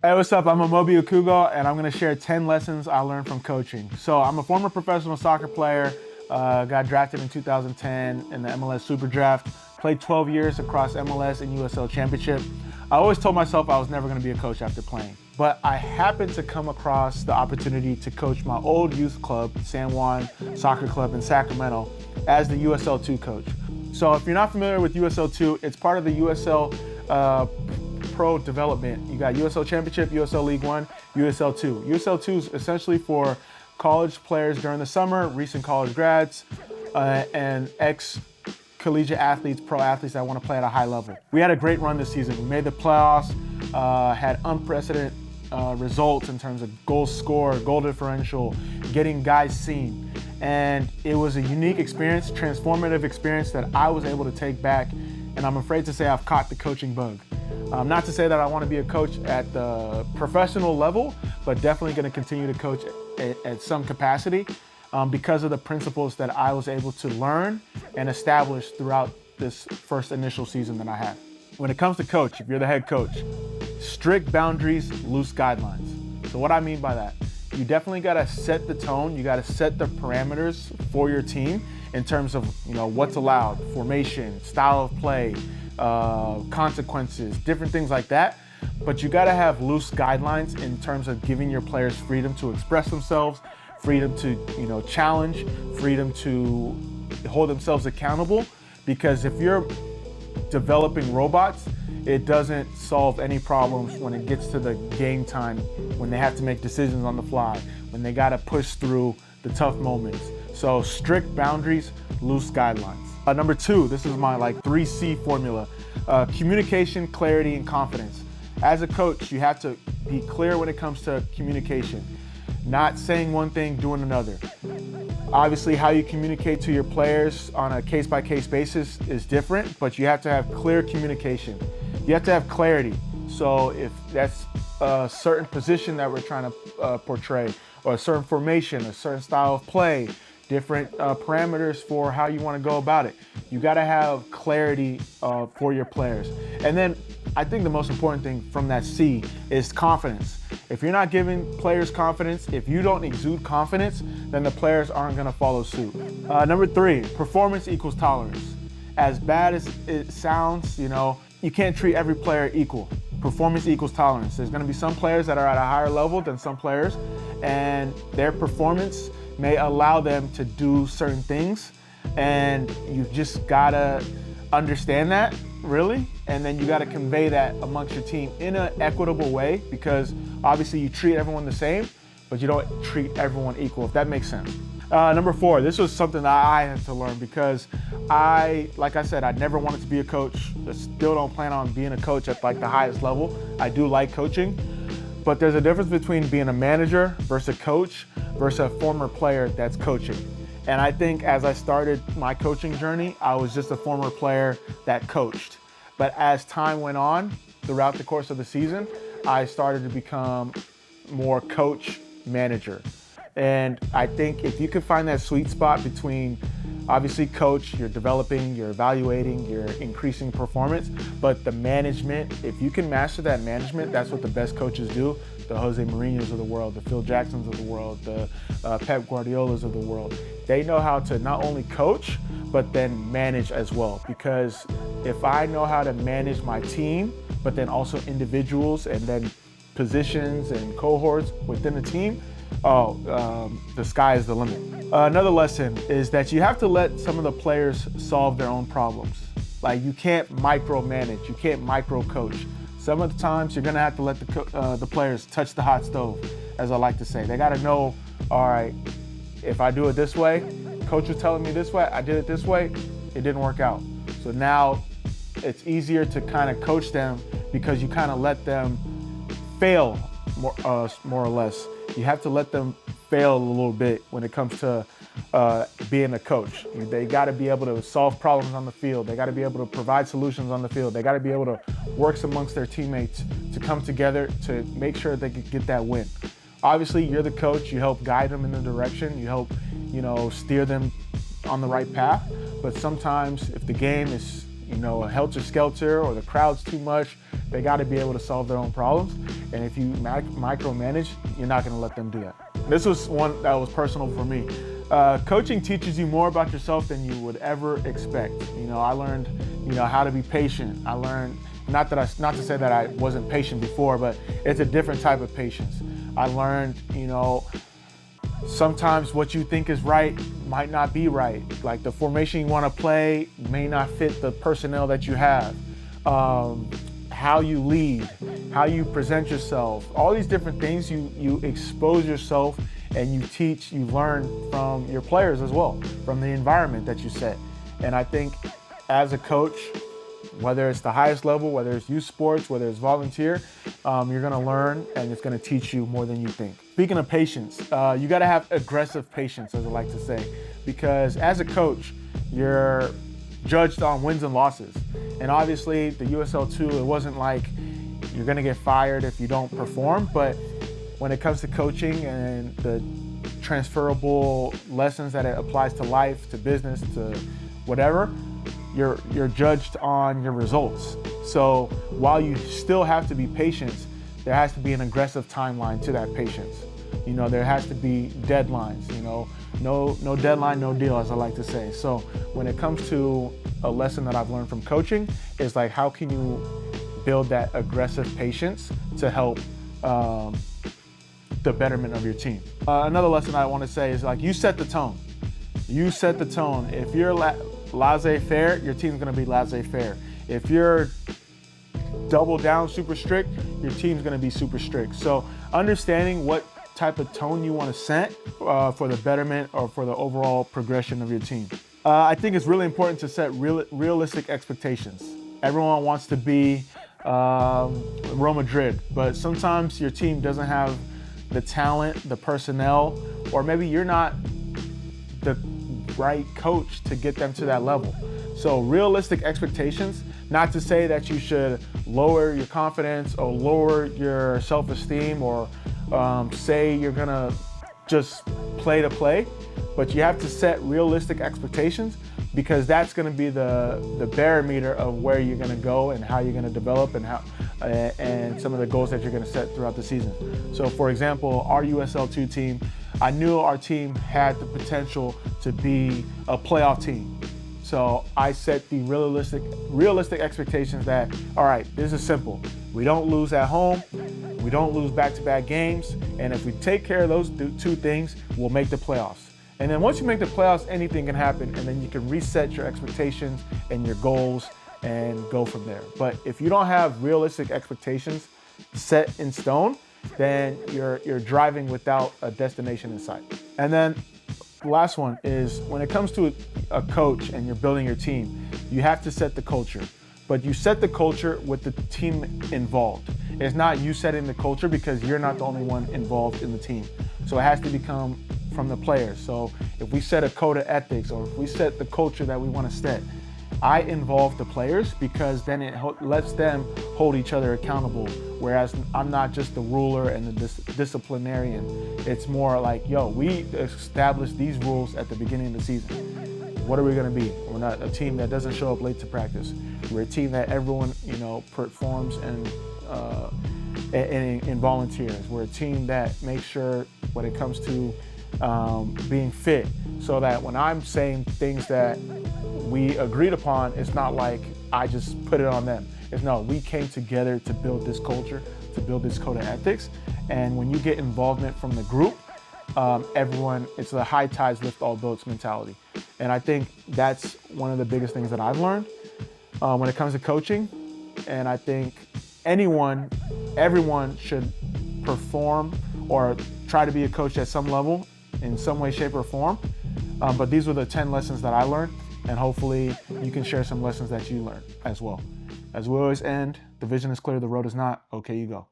Hey, what's up? I'm Amobi Okugo, and I'm going to share 10 lessons I learned from coaching. So I'm a former professional soccer player, got drafted in 2010 in the MLS Super Draft, played 12 years across MLS and USL Championship. I always told myself I was never going to be a coach after playing, but I happened to come across the opportunity to coach my old youth club, San Juan Soccer Club in Sacramento, as the USL 2 coach. So if you're not familiar with USL 2, it's part of the USL Pro development. You got USL Championship, USL League One, USL 2. USL 2 is essentially for college players during the summer, recent college grads, and ex-collegiate athletes, pro athletes that want to play at a high level. We had a great run this season. We made the playoffs, had unprecedented results in terms of goals scored, goal differential, getting guys seen. And it was a unique experience, transformative experience that I was able to take back, and I'm afraid to say I've caught the coaching bug. Not to say that I want to be a coach at the professional level, but definitely going to continue to coach at some capacity because of the principles that I was able to learn and establish throughout this first initial season that I had. When it comes to coach, if you're the head coach, strict boundaries, loose guidelines. So what I mean by that, you definitely got to set the tone, you got to set the parameters for your team in terms of what's allowed, formation, style of play, consequences, different things like that. But you got to have loose guidelines in terms of giving your players freedom to express themselves, freedom to challenge, freedom to hold themselves accountable. Because if you're developing robots, it doesn't solve any problems when it gets to the game time, when they have to make decisions on the fly, when they got to push through the tough moments. So strict boundaries, loose guidelines. Number 2, this is my 3C formula. Communication, clarity, and confidence. As a coach, you have to be clear when it comes to communication. Not saying one thing, doing another. Obviously, how you communicate to your players on a case-by-case basis is different, but you have to have clear communication. You have to have clarity. So if that's a certain position that we're trying to portray, or a certain formation, a certain style of play, different parameters for how you want to go about it. You got to have clarity for your players. And then I think the most important thing from that C is confidence. If you're not giving players confidence, if you don't exude confidence, then the players aren't going to follow suit. Number 3, performance equals tolerance. As bad as it sounds, you can't treat every player equal. Performance equals tolerance. There's going to be some players that are at a higher level than some players, and their performance may allow them to do certain things, and you just gotta understand that, really, and then you gotta convey that amongst your team in an equitable way, because obviously you treat everyone the same, but you don't treat everyone equal, if that makes sense. Number 4, this was something that I had to learn because like I said, I never wanted to be a coach. I still don't plan on being a coach at the highest level. I do like coaching, but there's a difference between being a manager versus a coach versus a former player that's coaching. And I think as I started my coaching journey, I was just a former player that coached. But as time went on throughout the course of the season, I started to become more coach-manager. And I think if you can find that sweet spot between, obviously coach, you're developing, you're evaluating, you're increasing performance, but the management, if you can master that management, that's what the best coaches do. The Jose Mourinhos of the world, the Phil Jacksons of the world, the Pep Guardiolas of the world. They know how to not only coach, but then manage as well. Because if I know how to manage my team, but then also individuals and then positions and cohorts within the team, the sky is the limit. Another lesson is that you have to let some of the players solve their own problems. You can't micromanage, you can't micro-coach. Some of the times you're gonna have to let the players touch the hot stove, as I like to say. They gotta know, all right, if I do it this way, coach was telling me this way, I did it this way, it didn't work out. So now it's easier to kind of coach them because you kind of let them fail more or less. You have to let them fail a little bit when it comes to being a coach. They got to be able to solve problems on the field. They got to be able to provide solutions on the field. They got to be able to work amongst their teammates to come together to make sure they can get that win. Obviously, you're the coach. You help guide them in the direction. You help, steer them on the right path. But sometimes if the game is, helter-skelter or the crowd's too much. They got to be able to solve their own problems. And if you micromanage, you're not going to let them do that. This was one that was personal for me. Coaching teaches you more about yourself than you would ever expect. I learned, how to be patient. I learned, not to say that I wasn't patient before, but it's a different type of patience. I learned, sometimes what you think is right might not be right. Like the formation you want to play may not fit the personnel that you have. How you lead, how you present yourself, all these different things, you expose yourself and you learn from your players as well, from the environment that you set. And I think as a coach, whether it's the highest level, whether it's youth sports, whether it's volunteer, you're gonna learn and it's gonna teach you more than you think. Speaking of patience, you gotta have aggressive patience, as I like to say, because as a coach, you're judged on wins and losses. And obviously the USL 2, it wasn't like you're gonna get fired if you don't perform, but when it comes to coaching and the transferable lessons that it applies to life, to business, to whatever, you're judged on your results. So while you still have to be patient, there has to be an aggressive timeline to that patience. There has to be deadlines, no deadline, no deal, as I like to say. So when it comes to a lesson that I've learned from coaching, is like, how can you build that aggressive patience to help the betterment of your team? Another lesson I want to say is like, you set the tone. You set the tone. If you're laissez-faire, your team's going to be laissez-faire. If you're double down, super strict, your team's going to be super strict. So understanding what type of tone you want to set for the betterment or for the overall progression of your team. I think it's really important to set realistic expectations. Everyone wants to be Real Madrid, but sometimes your team doesn't have the talent, the personnel, or maybe you're not the right coach to get them to that level. So realistic expectations, not to say that you should lower your confidence or lower your self-esteem or say you're gonna just play to play, but you have to set realistic expectations, because that's gonna be the barometer of where you're gonna go and how you're gonna develop and some of the goals that you're gonna set throughout the season. So for example, our USL 2 team, I knew our team had the potential to be a playoff team. So I set the realistic expectations that, all right, this is simple. We don't lose at home, we don't lose back-to-back games, and if we take care of those two things, we'll make the playoffs. And then once you make the playoffs, anything can happen, and then you can reset your expectations and your goals and go from there. But if you don't have realistic expectations set in stone, then you're driving without a destination in sight. And then the last one is, when it comes to a coach and you're building your team, you have to set the culture. But you set the culture with the team involved. It's not you setting the culture, because you're not the only one involved in the team. So it has to become from the players. So if we set a code of ethics, or if we set the culture that we want to set, I involve the players, because then it lets them hold each other accountable. Whereas I'm not just the ruler and the disciplinarian. It's more like, yo, we established these rules at the beginning of the season. What are we going to be? We're not a team that doesn't show up late to practice. We're a team that everyone, performs and volunteers. We're a team that makes sure, when it comes to being fit, so that when I'm saying things that we agreed upon, it's not like I just put it on them. It's no, we came together to build this culture, to build this code of ethics. And when you get involvement from the group, everyone, it's a high tides lift all boats mentality. And I think that's one of the biggest things that I've learned when it comes to coaching. And I think everyone should perform or try to be a coach at some level, in some way, shape, or form. But these were the 10 lessons that I learned, and hopefully you can share some lessons that you learned as well. As we always end, the vision is clear, the road is not. Okay, you go.